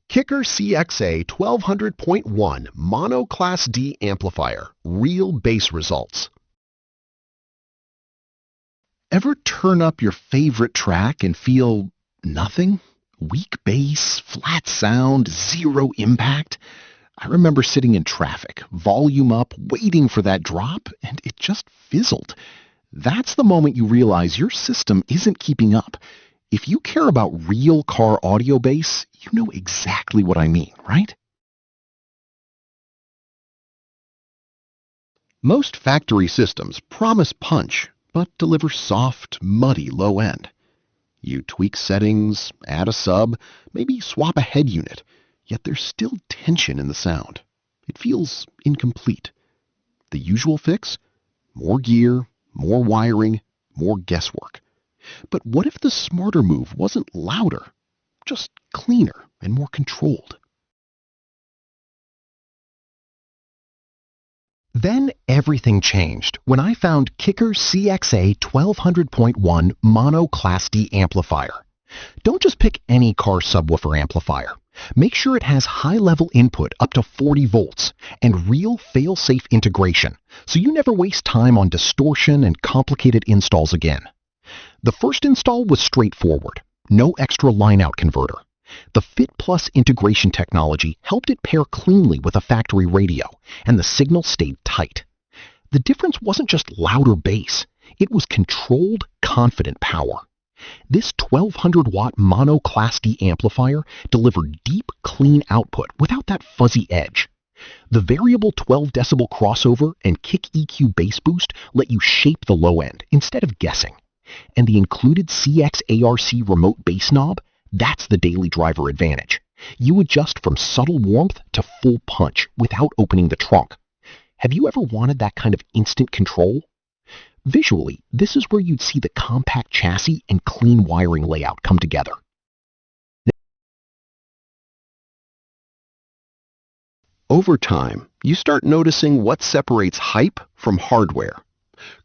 KICKER CXA1200.1 Mono-Class-D amplifier, real bass results. Ever turn up your favorite track and feel nothing? Weak bass, flat sound, zero impact? I remember sitting in traffic, volume up, waiting for that drop, and it just fizzled. That's the moment you realize your system isn't keeping up. If you care about real car audio bass, you know exactly what I mean, right? Most factory systems promise punch, but deliver soft, muddy low end. You tweak settings, add a sub, maybe swap a head unit, yet there's still tension in the sound. It feels incomplete. The usual fix? More gear, more wiring, more guesswork. But what if the smarter move wasn't louder, just cleaner and more controlled? Then everything changed when I found KICKER CXA1200.1 Mono-Class-D amplifier. Don't just pick any car subwoofer amplifier. Make sure it has high-level input up to 40 volts and real fail-safe integration, so you never waste time on distortion and complicated installs again. The first install was straightforward. No extra line-out converter. The Fit Plus integration technology helped it pair cleanly with a factory radio, and the signal stayed tight. The difference wasn't just louder bass. It was controlled, confident power. This 1200-watt Mono-Class-D amplifier delivered deep, clean output without that fuzzy edge. The variable 12-decibel crossover and kick EQ bass boost let you shape the low end instead of guessing. And the included CXARC remote bass knob, that's the daily driver advantage. You adjust from subtle warmth to full punch without opening the trunk. Have you ever wanted that kind of instant control? Visually, this is where you'd see the compact chassis and clean wiring layout come together. Over time, you start noticing what separates hype from hardware.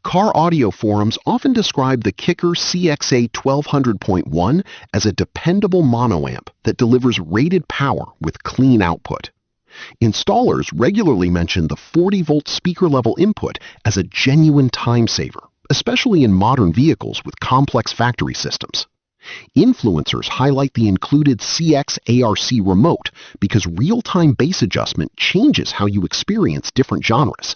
Car audio forums often describe the KICKER CXA1200.1 as a dependable monoamp that delivers rated power with clean output. Installers regularly mention the 40-volt speaker-level input as a genuine time saver, especially in modern vehicles with complex factory systems. Influencers highlight the included CXARC remote because real-time bass adjustment changes how you experience different genres.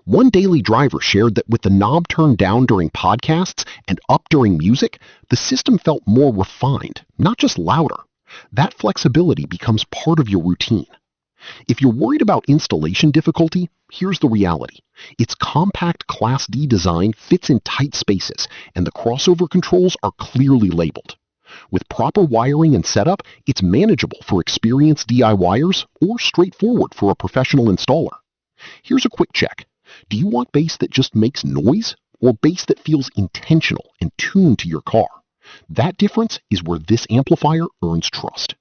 One daily driver shared that with the knob turned down during podcasts and up during music, the system felt more refined, not just louder. That flexibility becomes part of your routine. If you're worried about installation difficulty, here's the reality. Its compact Class D design fits in tight spaces, and the crossover controls are clearly labeled. With proper wiring and setup, it's manageable for experienced DIYers or straightforward for a professional installer. Here's a quick check. Do you want bass that just makes noise, or bass that feels intentional and tuned to your car? That difference is where this amplifier earns trust.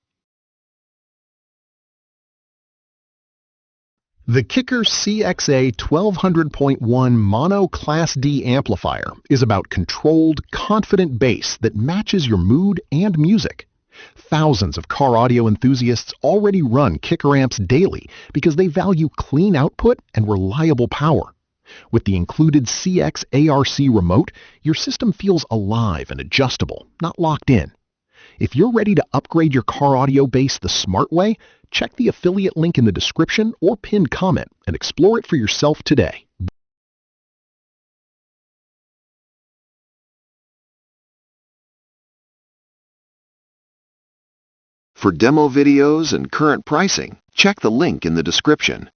The KICKER CXA1200.1 Mono-Class-D amplifier is about controlled, confident bass that matches your mood and music. Thousands of car audio enthusiasts already run KICKER amps daily because they value clean output and reliable power. With the included CXARC remote, your system feels alive and adjustable, not locked in. If you're ready to upgrade your car audio bass the smart way, check the affiliate link in the description or pinned comment and explore it for yourself today. For demo videos and current pricing, check the link in the description.